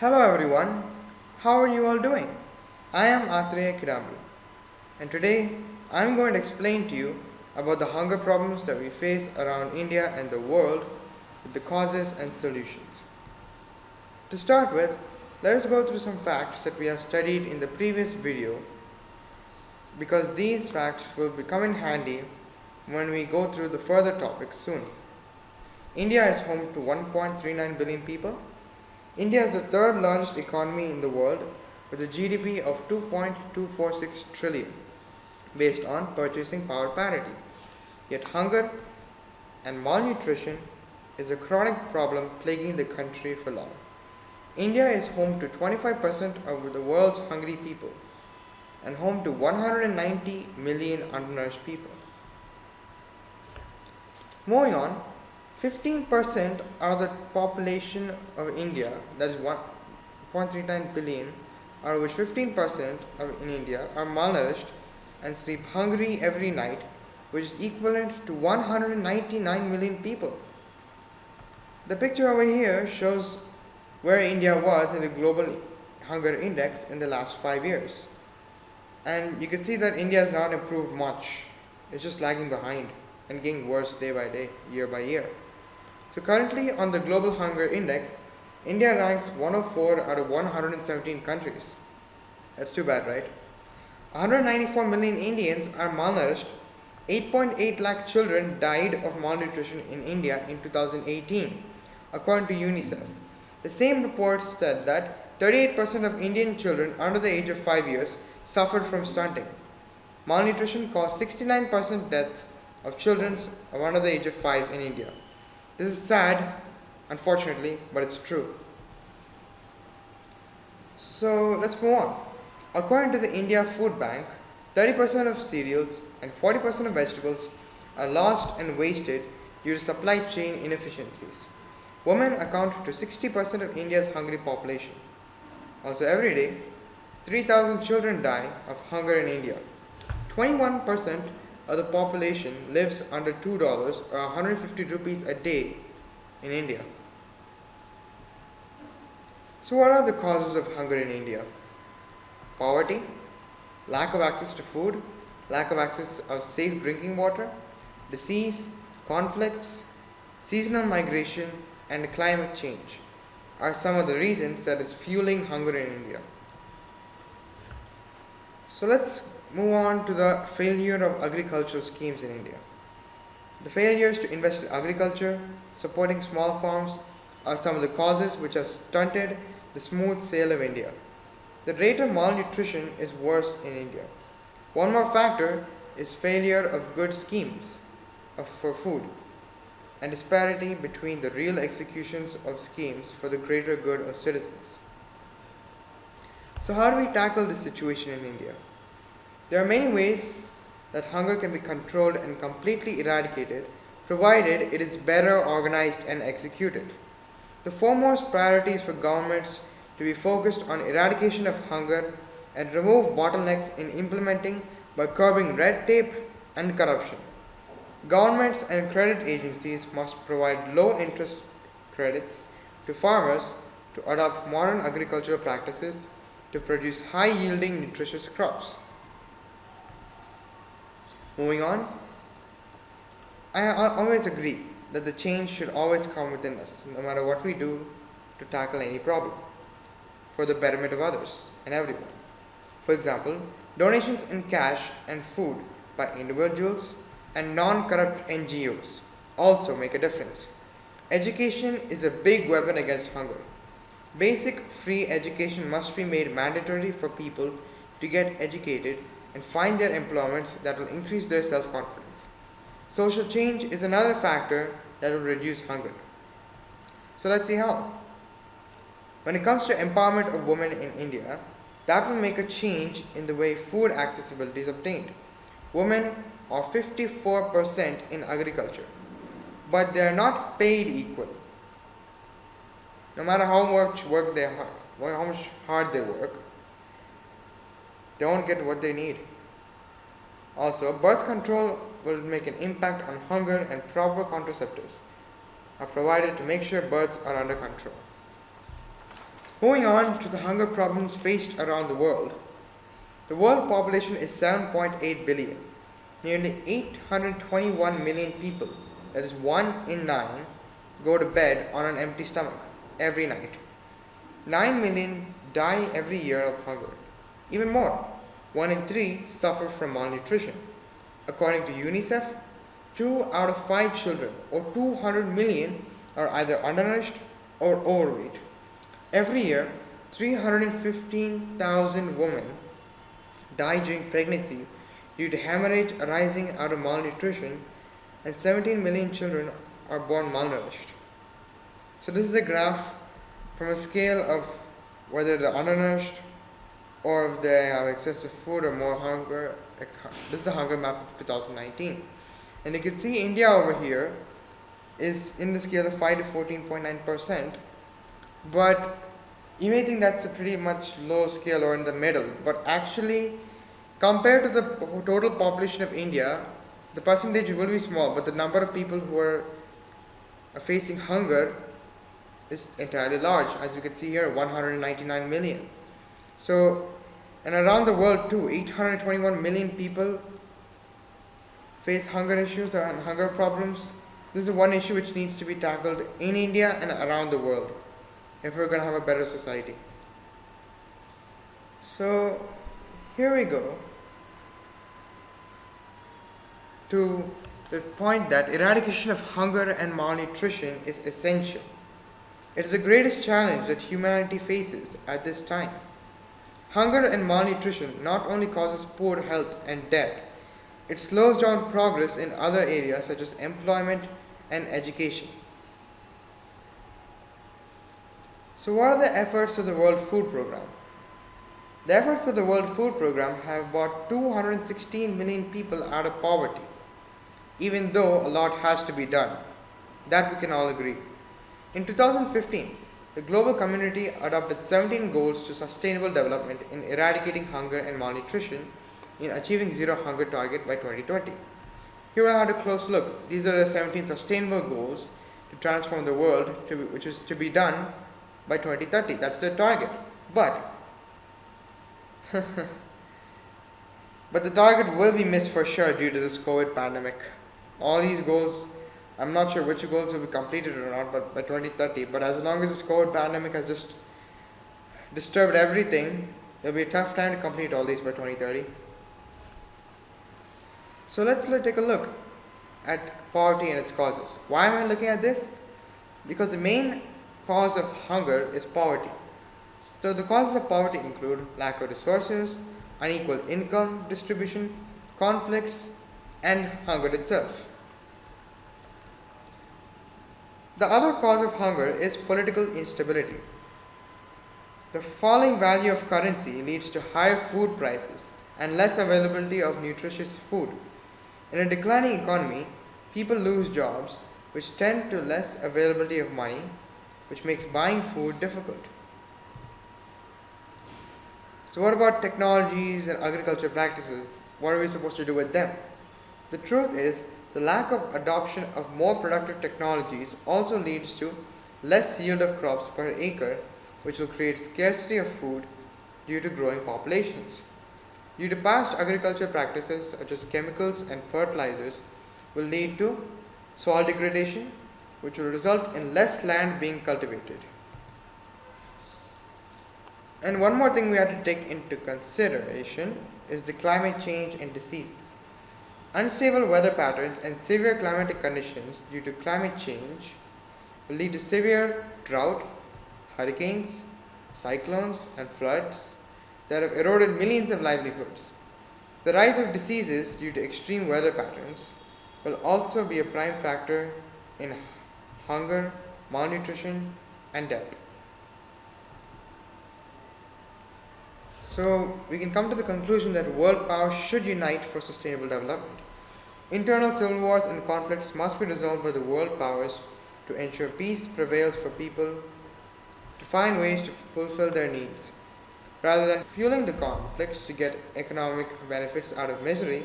Hello everyone, how are you all doing? I am Atreya Kidambi, and today I am going to explain to you about the hunger problems that we face around India and the world with the causes and solutions. To start with, let us go through some facts that we have studied in the previous video because these facts will come in handy when we go through the further topics soon. India is home to 1.39 billion people. India is the third largest economy in the world with a GDP of 2.246 trillion based on purchasing power parity. Yet hunger and malnutrition is a chronic problem plaguing the country for long. India is home to 25% of the world's hungry people and home to 190 million undernourished people. Moving on, 15% of the population of India, that is 1.39 billion, out of which 15% in India are malnourished and sleep hungry every night, which is equivalent to 199 million people. The picture over here shows where India was in the global hunger index in the last 5 years. And you can see that India has not improved much. It's just lagging behind and getting worse day by day, year by year. So currently on the Global Hunger Index, India ranks 104 out of 117 countries. That's too bad, right? 194 million Indians are malnourished. 8.8 lakh children died of malnutrition in India in 2018, according to UNICEF. The same report said that 38% of Indian children under the age of 5 years suffered from stunting. Malnutrition caused 69% deaths of children under the age of 5 in India. This is sad, unfortunately, but it's true. So let's move on. According to the India Food Bank, 30% of cereals and 40% of vegetables are lost and wasted due to supply chain inefficiencies. Women account to 60% of India's hungry population. Also every day, 3,000 children die of hunger in India. 21% of the population lives under $2 or 150 rupees a day in India. So what are the causes of hunger in India? Poverty, lack of access to food, lack of access of safe drinking water, disease, conflicts, seasonal migration, and climate change are some of the reasons that is fueling hunger in India. So let's move on to the failure of agricultural schemes in India. The failures to invest in agriculture, supporting small farms, are some of the causes which have stunted the smooth sail of India. The rate of malnutrition is worse in India. One more factor is failure of good schemes for food and disparity between the real executions of schemes for the greater good of citizens. So how do we tackle this situation in India? There are many ways that hunger can be controlled and completely eradicated, provided it is better organized and executed. The foremost priority is for governments to be focused on eradication of hunger and remove bottlenecks in implementing by curbing red tape and corruption. Governments and credit agencies must provide low-interest credits to farmers to adopt modern agricultural practices to produce high-yielding nutritious crops. Moving on, I always agree that the change should always come within us, no matter what we do to tackle any problem, for the betterment of others and everyone. For example, donations in cash and food by individuals and non-corrupt NGOs also make a difference. Education is a big weapon against hunger. Basic free education must be made mandatory for people to get educated and find their employment that will increase their self-confidence. Social change is another factor that will reduce hunger. So let's see how. When it comes to empowerment of women in India, that will make a change in the way food accessibility is obtained. Women are 54% in agriculture, but they are not paid equally. No matter how much hard they work, they won't get what they need. Also, birth control will make an impact on hunger, and proper contraceptives are provided to make sure births are under control. Moving on to the hunger problems faced around the world. The world population is 7.8 billion. Nearly 821 million people, that is 1 in 9, go to bed on an empty stomach every night. 9 million die every year of hunger. Even more, 1 in 3 suffer from malnutrition. According to UNICEF, 2 out of 5 children, or 200 million, are either undernourished or overweight. Every year, 315,000 women die during pregnancy due to hemorrhage arising out of malnutrition, and 17 million children are born malnourished. So this is a graph from a scale of whether they're undernourished or if they have excessive food or more hunger. This is the hunger map of 2019. And you can see India over here is in the scale of 5 to 14.9%, but you may think that's a pretty much low scale or in the middle, but actually compared to the total population of India, the percentage will be small, but the number of people who are facing hunger is entirely large. As you can see here, 199 million. So, and around the world too, 821 million people face hunger issues and hunger problems. This is one issue which needs to be tackled in India and around the world if we're going to have a better society. So, here we go to the point that eradication of hunger and malnutrition is essential. It is the greatest challenge that humanity faces at this time. Hunger and malnutrition not only causes poor health and death, it slows down progress in other areas such as employment and education. So what are the efforts of the World Food Programme? The efforts of the World Food Programme have brought 216 million people out of poverty, even though a lot has to be done. That we can all agree. In 2015, the global community adopted 17 goals to sustainable development in eradicating hunger and malnutrition in achieving zero hunger target by 2020. Here I had a close look. These are the 17 sustainable goals to transform the world, which is to be done by 2030. That's the target. But the target will be missed for sure due to this COVID pandemic. All these goals, I'm not sure which goals will be completed or not, but by 2030. But as long as this COVID pandemic has just disturbed everything, it'll be a tough time to complete all these by 2030. So let's take a look at poverty and its causes. Why am I looking at this? Because the main cause of hunger is poverty. So the causes of poverty include lack of resources, unequal income distribution, conflicts, and hunger itself. The other cause of hunger is political instability. The falling value of currency leads to higher food prices and less availability of nutritious food. In a declining economy, people lose jobs, which tend to less availability of money, which makes buying food difficult. So what about technologies and agriculture practices? What are we supposed to do with them? The truth is, the lack of adoption of more productive technologies also leads to less yield of crops per acre, which will create scarcity of food due to growing populations. Due to past agricultural practices such as chemicals and fertilizers will lead to soil degradation, which will result in less land being cultivated. And one more thing we have to take into consideration is the climate change and diseases. Unstable weather patterns and severe climatic conditions due to climate change will lead to severe drought, hurricanes, cyclones, and floods that have eroded millions of livelihoods. The rise of diseases due to extreme weather patterns will also be a prime factor in hunger, malnutrition, and death. So we can come to the conclusion that world powers should unite for sustainable development. Internal civil wars and conflicts must be resolved by the world powers to ensure peace prevails for people to find ways to fulfill their needs. Rather than fueling the conflicts to get economic benefits out of misery,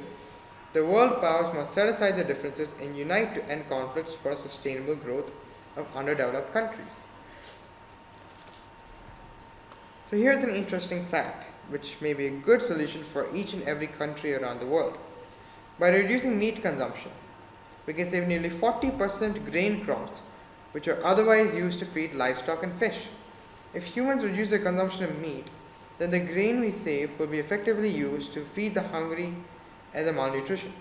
the world powers must set aside their differences and unite to end conflicts for sustainable growth of underdeveloped countries. So here's an interesting fact, which may be a good solution for each and every country around the world. By reducing meat consumption, we can save nearly 40% grain crops, which are otherwise used to feed livestock and fish. If humans reduce their consumption of meat, then the grain we save will be effectively used to feed the hungry and the malnutrition.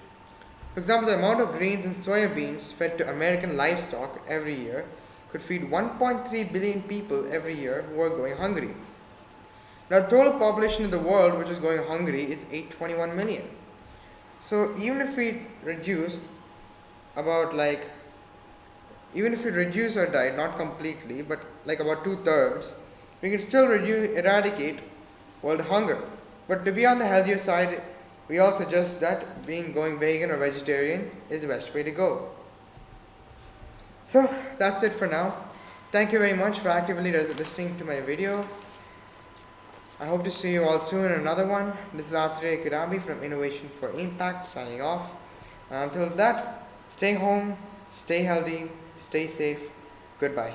For example, the amount of grains and soybeans fed to American livestock every year could feed 1.3 billion people every year who are going hungry. Now, the total population of the world which is going hungry is 821 million. So even if we reduce our diet, not completely, but like about 2/3, we can still eradicate world hunger. But to be on the healthier side, we all suggest that going vegan or vegetarian is the best way to go. So that's it for now. Thank you very much for actively listening to my video. I hope to see you all soon in another one. This is Athre Kirami from Innovation for Impact signing off. Until that, stay home, stay healthy, stay safe. Goodbye.